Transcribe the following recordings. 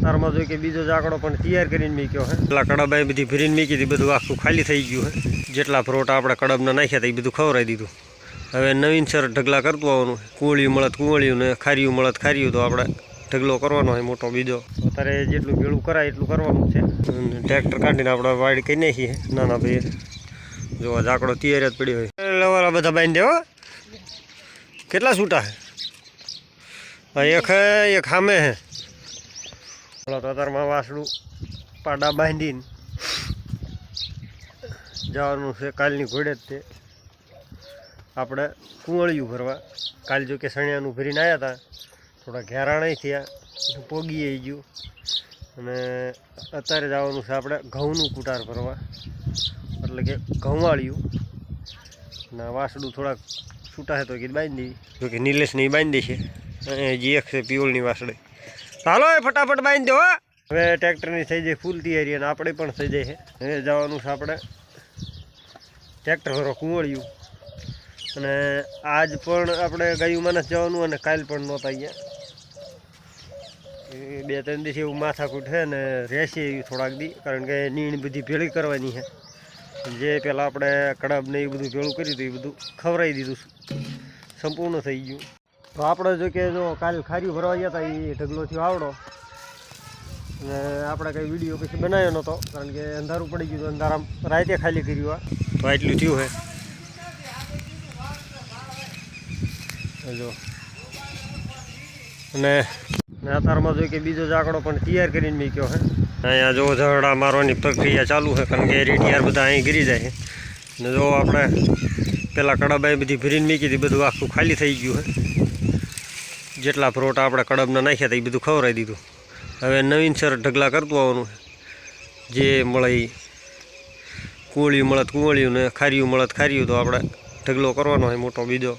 તારમાં જોઈ કે બીજો ઝાકડો પણ તૈયાર કરીને મૂક્યો છે। પેલા કડબ અહીં બધી ભરીને મૂકી હતી, બધું આખું ખાલી થઈ ગયું છે। જેટલા ફ્રોટ આપણે કડબના નાખ્યા હતા એ બધું ખવડાવી દીધું। હવે નવીનસર ઢગલા કરતું આવવાનું, કુંવળિયું મળત કુંવળિયું ને ખારીયું મળત ખારીયું, તો આપણે ઢગલો કરવાનો હોય મોટો બીજો। અત્યારે જેટલું ભેળું કરાય એટલું કરવાનું છે। ટ્રેક્ટર કાઢીને આપણે વાડ કરી નાખીએ। નાના ભાઈ જો ઝાકડો તૈયાર જ પડ્યો હોય, લવારા બધા બાંધી દેવો। કેટલા છૂટા છે? એક સામે છે। તો અત્યારમાં વાસડું પાડા બાંધીને જવાનું છે કાલની ઘોડે જ તે આપણે કુંવળિયું ભરવા। કાલ જો કે સણિયાનું ભરીને આવ્યા હતા, થોડા ઘેરા નહીં થયા, પોગી ગયું। અને અત્યારે જવાનું છે આપણે ઘઉંનું કુટાર ભરવા, એટલે કે ઘઉંવાળિયું। અને વાસડું થોડાક છૂટા છે તો કીધું બાંધી દઈએ, જો કે નિલેશને બાંધી દેશે। જે એક છે પિયોળની વાસડે, ચાલો એ ફટાફટ બાંધી દો। હવે ટ્રેક્ટરની થઈ જાય ફૂલ તૈયારી, અને આપણે પણ થઈ જાય છે। હવે જવાનું છે આપણે ટ્રેક્ટર ભરવા કુંવળિયું। અને આજ પણ આપણે ગાયું માનસ જવાનું, અને કાલ પણ નહોતા ગયા। એ 2-3 દિવસ એવું માથાકૂટ છે ને રહેશે એવી થોડાક દી, કારણ કે નીણ બધી ભેળી કરવાની છે। જે પહેલાં આપણે કડબ ને એ બધું ભેળું કર્યું હતું એ બધું ખવડાવી દીધું, સંપૂર્ણ થઈ ગયું। તો આપણે જો કે જો કાલ ખારીયું ભરવા ગયા હતા, એ ઢગલો થયો આવડો। અને આપણે કંઈ વિડીયો પછી બનાવ્યો નહોતો, કારણ કે અંધારું પડી ગયું, તો અંધારામાં રાતે ખાલી કર્યું। આ તો આટલું થયું છે જો। અને અત્યારમાં જોઈ કે બીજો ઝાકડો પણ તૈયાર કરીને મૂક્યો છે। અહીંયા જો ઝઘડા મારવાની પ્રક્રિયા ચાલુ છે, કારણ કે રેડિયાર બધા અહીં ગીરી જાય છે। અને જો આપણે પેલા કડબ બધી ભરીને મૂકી હતી, બધું આખું ખાલી થઈ ગયું છે। જેટલા ફ્રોટ આપણે કડબના નાખ્યા હતા એ બધું ખવડાવી દીધું। હવે નવીનસર ઢગલા કરતું આવવાનું, જે મળે એ કુંવળિયું મળત કુંવળિયું ને ખારીયું મળત ખારીયું, તો આપણે ઢગલો કરવાનો હોય મોટો બીજો,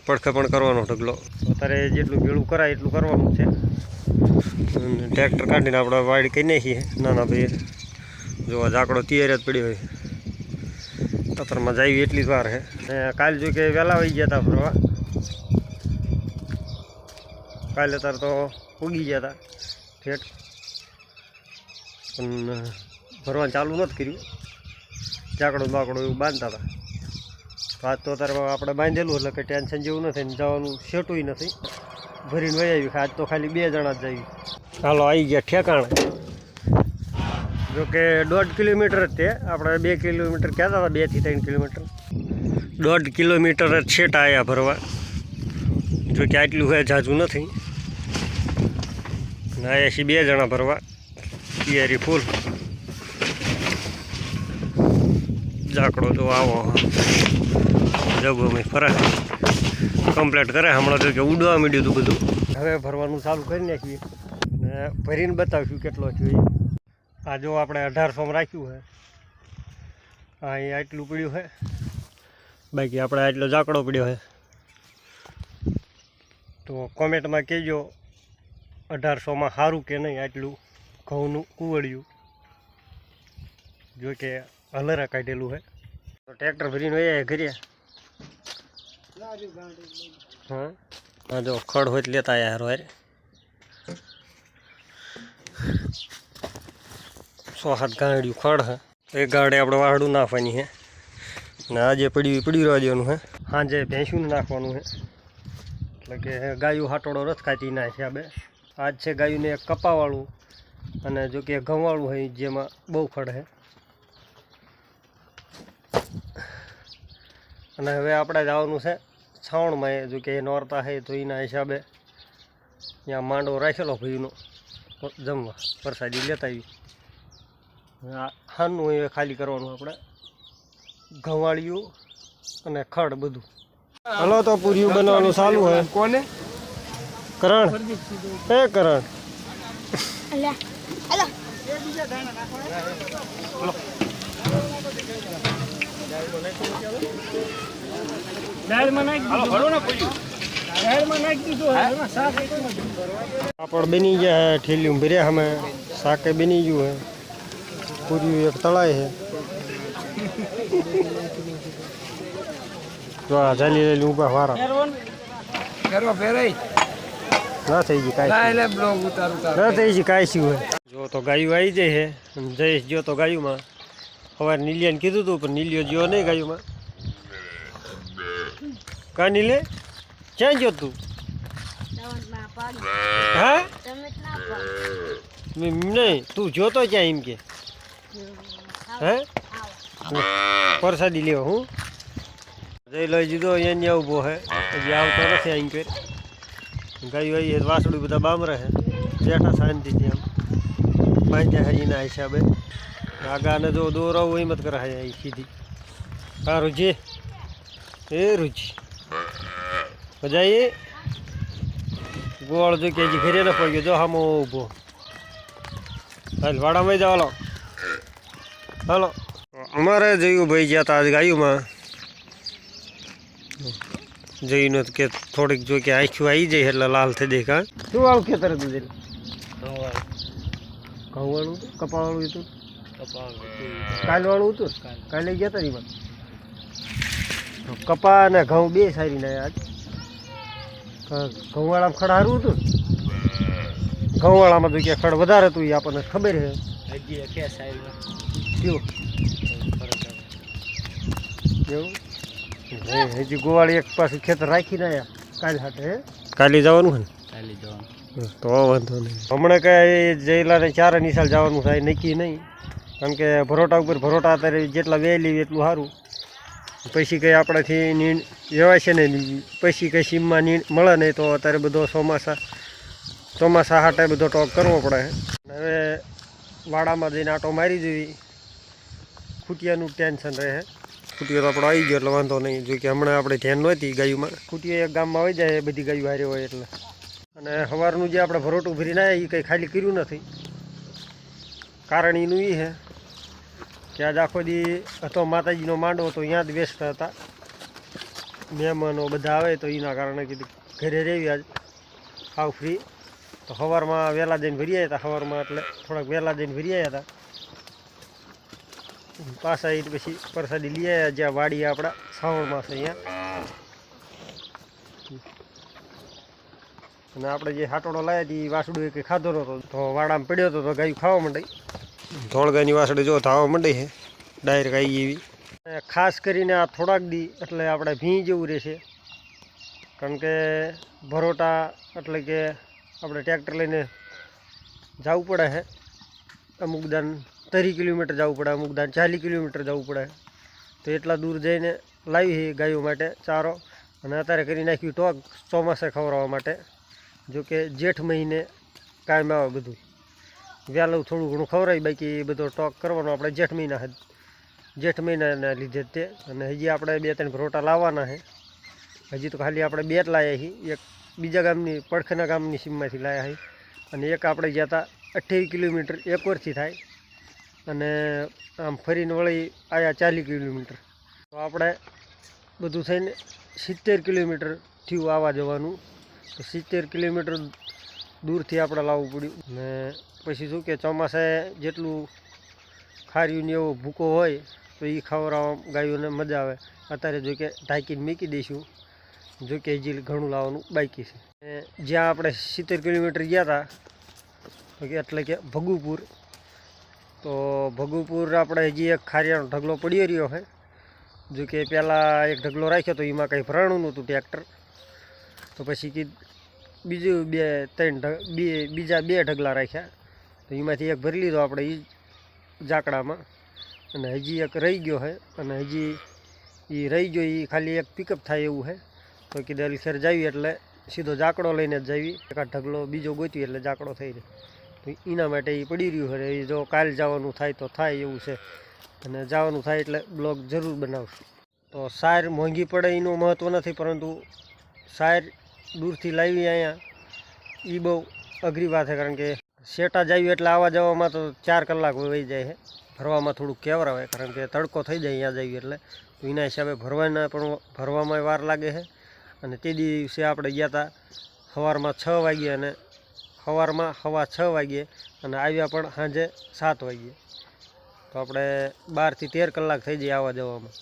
પડખે પણ કરવાનો ઢગલો। અત્યારે જેટલું ભેળું કરાય એટલું કરવાનું છે। ટ્રેક્ટર કાઢીને આપણે વાડ કરી નાખીએ। નાના ભાઈ જો ઝાકડો તૈયાર જ પડ્યો હોય, અત્યારમાં જાય એટલી જ વાર છે। અને કાલ જો કે વહેલા વહી ગયા હતા ફરવા, કાલે અત્યારે તો ઉગી ગયા હતા ઠેઠ, પણ ભરવાનું ચાલુ નથી કર્યું। ઝાકડો બાકડો એવું બાંધતા હતા, તો આજ તો અત્યારે આપણે બાંધેલું, એટલે કંઈ ટેન્શન જેવું નથી, ને જવાનું સેટું નથી, ભરીને વહી આવ્યું। આજ તો ખાલી 2 જણા જ જઈએ। હાલો આવી ગયા ઠેકાણે। જો કે 1.5 કિલોમીટર જ તે, આપણે 2 કિલોમીટર કહેતા હતા, 2 થી 3 કિલોમીટર, 1.5 કિલોમીટર જ છેટા આવ્યા ભરવા। જો કે આટલું હોય ઝાઝું નથી, અને આવ્યા છીએ 2 જણા ભરવા, તૈયારી ફૂલ। ઝાકડો જો આવો જગોમાં ફરે કમ્પ્લીટ કરે। હમણાં જો કે ઉડવા માંડ્યું હતું બધું, હવે ભરવાનું ચાલુ કરી નાખીએ ને ભરીને બતાવીશું કેટલો થયો। આ જો આપણે 1800 રાખ્યું છે, અહીં આટલું પડ્યું છે, બાકી આપણે આટલો ઝાકડો પડ્યો છે। તો કોમેન્ટમાં કહેજો 1800માં સારું કે નહીં આટલું ઘઉંનું કુંવળિયું, જો કે હલરા કાઢેલું છે। તો ટ્રેક્ટર ભરીને વયા ઘરે। હા જો ખડ હોય લેતા આવ્યા હારો હારે, 6-7 ગાંડિયું ખડ છે। એક ગાડે આપણે વાહડું નાખવાની છે, ને આજે પડ્યું રહેવા દેવાનું છે। સાંજે ભેંસું નાખવાનું છે, એટલે કે ગાયું હાટોડો રસ ખાતી ના હિસાબે। આજ છે ગાયુંને એક કપાવાળું, અને જો કે ઘઉંવાળું હોય, જેમાં બહુ ખડ છે। અને હવે આપણે જવાનું છે છાવણમાં, જો કે નોરતા છે તો એના હિસાબે ત્યાં માંડવો રાખેલો ભાઈનો જમવા, પ્રસાદી લેતા આવી। હાનું એ ખાલી કરવાનું આપણે ઘઉંવાળિયું અને ખડ બધું। હલો તો પૂરીયું બનાવવાનું ચાલુ હોય। કોને? કરણ કરણ પાપડ બની ગયા है, ठेलियों भरिया हमें, शाके बनी गયું है, पूरी एक तड़ाई है। तो आ जाली ले लूं ऊपर वारा फेरवा फेराई ના થઈ ગઈ કાંઈ એટલે બ્લોગ ઉતાર ના થઈ ગઈ કાંઈ શું હોય જો તો ગાયું આવી જાય છે અને જયેશ ગયો તો ગાયુંમાં સવારે નીલિયાને કીધું હતું પણ નીલિયો ગયો નહીં ગાયુંમાં કાં નીલે ક્યાં ગયો તું હા નહીં તું જોતો ક્યાં એમ કે હે પરસાદી લેવો હું જઈ લઈ દીધો અહીંયા ઊભો હે હજી આવતો નથી અહીં કે ગાયું આવી વાસડું બધા બામરે હે બેઠા શાંતિથી આમ બાંધ્યા હે એના હિસાબે આગાને જો દોરાવું એમ જ કરે હે અહીં સીધી હા રૂજી એ રૂજી મજા એ ગોળ જો કે હજી ઘરે ન પડી ગયો જો હામો ઊભો હાલ વાડામાં જાવ હાલો હાલો અમારે જોયું ભાઈ ગયા હતા આજ ગાયુંમાં જોઈને કે થોડીક જો કે આખું આવી જાય એટલે લાલ થઈ જાય કાં શું વાળું ખેતર હતું ઘઉં વાળું હતું કપા વાળું હતું કાલ વાળું હતું કાલે ગયા હતા એમાં કપા અને ઘઉં બે સારી ના આજ ઘઉંવાળામાં ખડ સારું હતું ઘઉંવાળામાં તો કે ખડ વધારે હતું એ આપણને ખબર છે કેવું એવું હજી ગોવાળી એક પાસે ખેતર રાખીને આવ્યા કાલે હાટે હે કાલે જવાનું હે ને કાલે જવાનું તો વાંધો નહીં હમણાં કાંઈ જયલાને ચારે નિશાળ જવાનું થાય નક્કી નહીં કારણ કે ભરોટા ઉપર ભરોટા અત્યારે જેટલા વહેલી એટલું સારું પછી કંઈ આપણાથી નીણ જવાય છે ને પછી કંઈ સીમમાં નીણ મળે નહીં તો અત્યારે બધો ચોમાસા હાટે બધો ટોક કરવો પડે હવે વાડામાં જઈને આટો મારી દેવી ખૂટિયાનું ટેન્શન રહે ખૂટીઓ તો આપણો આવી ગયો એટલે વાંધો નહીં જો કે હમણાં આપણે ધ્યાન નહોતી ગાયુંમાં ખૂટીઓ એક ગામમાં આવી જાય બધી ગાયું હારે હોય એટલે અને સવારનું જે આપણે ભરોટું ભરીને આવ્યા એ કંઈ ખાલી કર્યું નથી કારણ એનું એ છે કે આજ આખો દી હતો માતાજીનો માંડવો તો ત્યાં જ વ્યસ્ત હતા મહેમાનો બધા આવે તો એના કારણે કીધું ઘરે રહેવી આજ આવ ફ્રી તો સવારમાં વહેલા જઈને ભરી આવ્યા હતા સવારમાં એટલે થોડાક વહેલા જઈને ભરી આવ્યા હતા પાછા એ પછી પ્રસાદી લઈ આવ્યા જ્યાં વાડી આપણા શ્રાવણમાં છે અહીંયા અને આપણે જે હાટોડો લાવ્યા હતી એ વાસડું કંઈ ખાધો નહોતો તો વાડામાં પડ્યો હતો તો ગાયું ખાવા માંડી ધોળગાયની વાસડી જો ધાવા માંડી છે ડાયરેક્ટ આવી એવી ખાસ કરીને આ થોડાક દી એટલે આપણે ભીં જેવું રહેશે કારણ કે ભરોટા એટલે કે આપણે ટ્રેક્ટર લઈને જવું પડે છે અમુક દાન 30 કિલોમીટર જવું પડે અમુક દાન 40 કિલોમીટર જવું પડે તો એટલા દૂર જઈને લાવી છે ગાયો માટે ચારો અને અત્યારે કરી નાખ્યું ટોક ચોમાસે ખવડાવવા માટે જો કે જેઠ મહિને કાયમ આવે બધું વહેલું થોડું ઘણું ખવડાવી બાકી એ બધો ટોક કરવાનો આપણે જેઠ મહિનાના લીધે જ તે અને હજી આપણે 2-3 ભરોટા લાવવાના છે હજી તો ખાલી આપણે 2 જ લાવ્યા છીએ એક બીજા ગામની પડખેના ગામની સીમમાંથી લાવ્યા છે અને એક આપણે ગયા હતા 28 કિલોમીટર એક વર્ષથી થાય અને આમ ફરીને વળી આવ્યા 40 કિલોમીટર તો આપણે બધું થઈને 70 કિલોમીટર થયું આવવા જવાનું તો 70 કિલોમીટર દૂરથી આપણે લાવવું પડ્યું ને પછી શું કે ચોમાસે જેટલું ખાર્યું ને એવો ભૂકો હોય તો એ ખવડાવવા ગાયોને મજા આવે અત્યારે જો કે ઢાંકીને મૂકી દઈશું જો કે હજી ઘણું લાવવાનું બાકી છે જ્યાં આપણે 70 કિલોમીટર ગયા હતા એટલે કે ભગુપુર તો ભગુપુર આપણે હજી એક ખારિયાનો ઢગલો પડી રહ્યો છે જો કે પહેલાં એક ઢગલો રાખ્યો તો એમાં કંઈ ભરાણું નહોતું ટ્રેક્ટર તો પછી કે બીજા 2 ઢગલા રાખ્યા તો એમાંથી એક ભરી લીધો આપણે એ ઝાકડામાં અને હજી એક રહી ગયો છે અને હજી એ રહી ગયો એ ખાલી એક પિકઅપ થાય એવું છે તો કીધું અલખેર જાવી એટલે સીધો ઝાકડો લઈને જ જાવી એકાદ ઢગલો બીજો ગોતવી એટલે ઝાકડો થઈ રહે તો એના માટે એ પડી રહ્યું છે એ જો કાલ જવાનું થાય તો થાય એવું છે અને જવાનું થાય એટલે બ્લોગ જરૂર બનાવશું તો સાર મોંઘી પડે એનું મહત્ત્વ નથી પરંતુ સાર દૂરથી લાવી અહીંયા એ બહુ અઘરી વાત છે કારણ કે શેટા જાવી એટલે આવવા જવામાં તો 4 કલાક વહી જાય છે ભરવામાં થોડુંક કેવરાવે કારણ કે તડકો થઈ જાય અહીંયા જાવી એટલે તો એના હિસાબે ભરવામાં વાર લાગે છે અને તે દિવસે આપણે ગયા હતા સવારમાં 6 વાગ્યે અને સવારમાં 6:15 વાગ્યે અને આવ્યા પણ સાંજે 7 વાગ્યે તો આપણે 12 થી 13 કલાક થઈ જાય આવવા જવામાં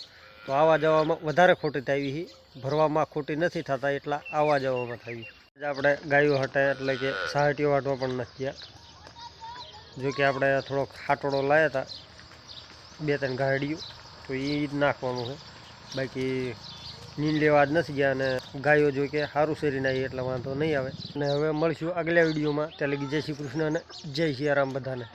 તો આવવા જવામાં વધારે ખોટી આવી ભરવામાં ખોટી નથી થતા એટલા આવવા જવામાં થઈ આપણે ગાયો હટે એટલે કે સહાટીઓ વાટવા પણ નથી ગયા. જો કે આપણે થોડોક ખાટોડો લાવ્યા હતા 2-3 ગાડીઓ, તો એ જ નાખવાનું છે. બાકી નીંદ લેવા જ નથી ગયા. અને ગાયો જો કે સારું શરીર આવી એટલે વાંધો નહીં આવે. અને હવે મળીશું આગલા વિડીયોમાં. ત્યાં લગી જય શ્રી કૃષ્ણ અને જય સિયારામ બધાને.